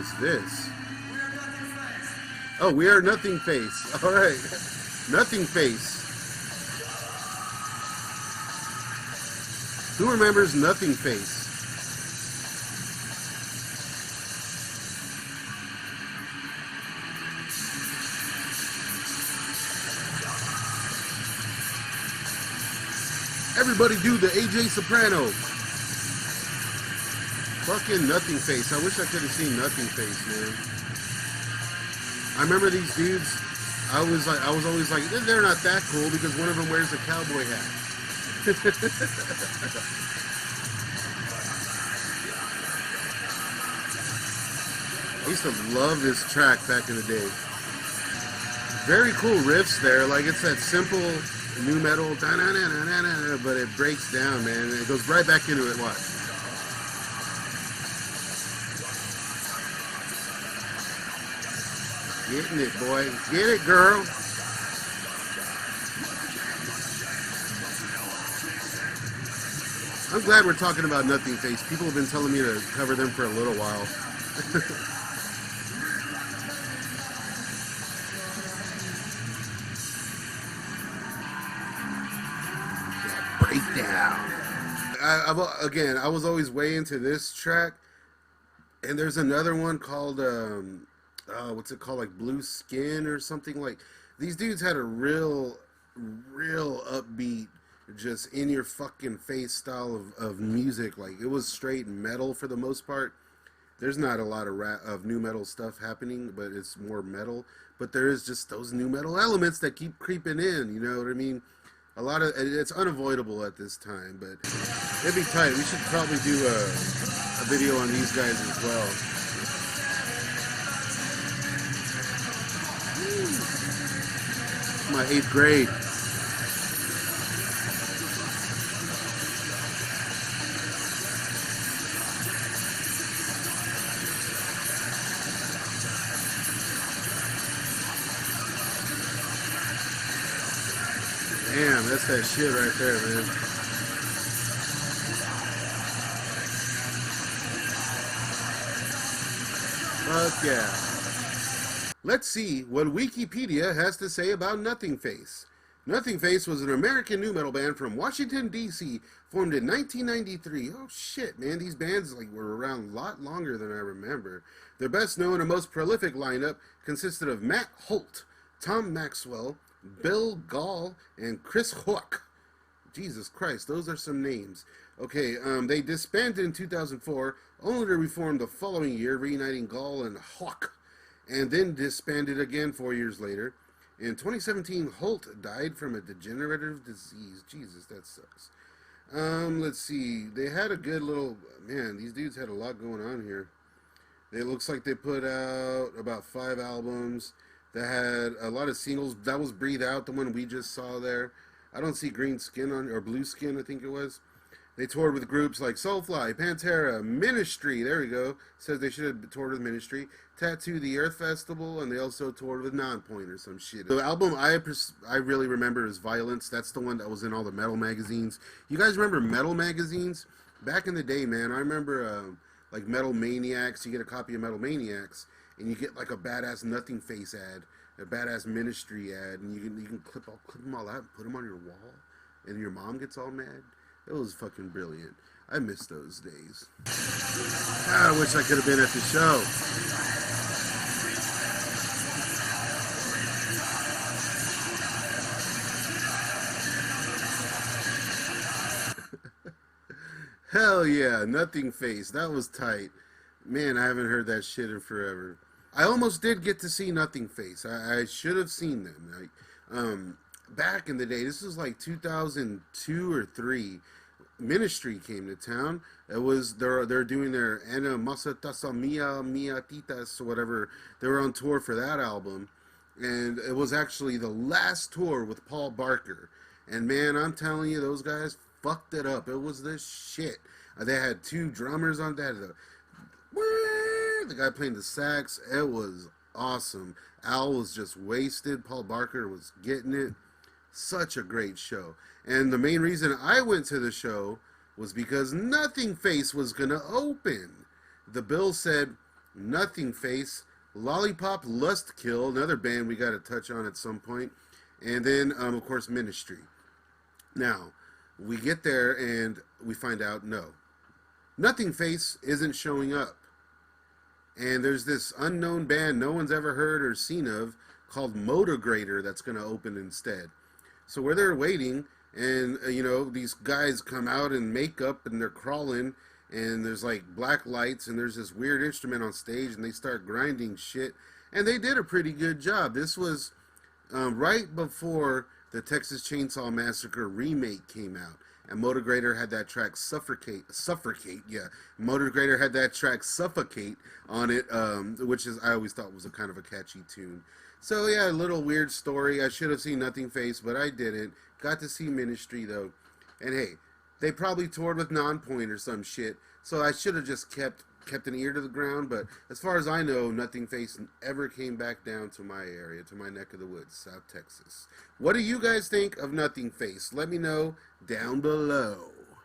is this? Oh, we are Nothingface. All right. Nothingface. Who remembers Nothingface? Everybody do the AJ Soprano. Fucking Nothingface. I wish I could have seen Nothingface, man. I remember these dudes. I was always like, they're not that cool because one of them wears a cowboy hat. I used to love this track back in the day. Very cool riffs there. Like, it's that simple new metal, but it breaks down, man. It goes right back into it. Watch. Getting it, boy. Get it, girl. I'm glad we're talking about Nothingface. People have been telling me to cover them for a little while. Breakdown. I was always way into this track, and there's another one called what's it called, like Blue Skin or something. Like, these dudes had a real upbeat, just in your fucking face style of music. Like, it was straight metal for the most part. There's not a lot of new metal stuff happening, but it's more metal. But there is just those new metal elements that keep creeping in, you know what I mean? It's unavoidable at this time, but it'd be tight. We should probably do a video on these guys as well. My 8th grade. Damn, that's that shit right there, man. Fuck yeah. Let's see what Wikipedia has to say about Nothingface. Nothingface was an American nu metal band from Washington, D.C., formed in 1993. Oh shit, man, these bands were around a lot longer than I remember. Their best known and most prolific lineup consisted of Matt Holt, Tom Maxwell, Bill Gall, and Chris Hook. Jesus Christ, those are some names. Okay, they disbanded in 2004, only to reform the following year, reuniting Gall and Hook, and then disbanded again 4 years later. In 2017, Holt died from a degenerative disease. Jesus, that sucks. Let's see. They had a good little... Man, these dudes had a lot going on here. It looks like they put out about 5 albums. They had a lot of singles. That was Breathe Out, the one we just saw there. I don't see Green Skin on, or Blue Skin, I think it was. They toured with groups like Soulfly, Pantera, Ministry. There we go. Says they should have toured with Ministry. Tattoo the Earth Festival, and they also toured with Nonpoint or some shit. The album I really remember is Violence. That's the one that was in all the metal magazines. You guys remember metal magazines? Back in the day, man, I remember like Metal Maniacs. You get a copy of Metal Maniacs, and you get like a badass Nothingface ad, a badass Ministry ad, and you can clip them all out and put them on your wall, and your mom gets all mad. It was fucking brilliant. I miss those days. God, I wish I could have been at the show. Hell yeah, Nothingface. That was tight. Man, I haven't heard that shit in forever. I almost did get to see Nothingface. I should have seen them. Back in the day, this was like 2002 or 3. Ministry came to town. It was they're doing their Ana Masatasa Mia Titas or whatever. They were on tour for that album, and it was actually the last tour with Paul Barker. And man, I'm telling you, those guys fucked it up. It was the shit. They had 2 drummers on that. The guy playing the sax. It was awesome. Al was just wasted. Paul Barker was getting it. Such a great show. And the main reason I went to the show was because Nothingface was going to open. The bill said Nothingface, Lollipop Lust Kill, another band we got to touch on at some point, and then of course Ministry. Now we get there and we find out no, Nothingface isn't showing up, and there's this unknown band no one's ever heard or seen of called Motograder that's going to open instead. So where they're waiting, and these guys come out in makeup and they're crawling, and there's like black lights, and there's this weird instrument on stage, and they start grinding shit, and they did a pretty good job. This was right before the Texas Chainsaw Massacre remake came out, and Motograder had that track Suffocate, yeah. Motograder had that track Suffocate on it, which is, I always thought was a kind of a catchy tune. So yeah, a little weird story. I should have seen Nothingface, but I didn't. Got to see Ministry though. And hey, they probably toured with Nonpoint or some shit, so I should have just kept an ear to the ground. But as far as I know, Nothingface ever came back down to my area, to my neck of the woods, South Texas. What do you guys think of Nothingface? Let me know down below.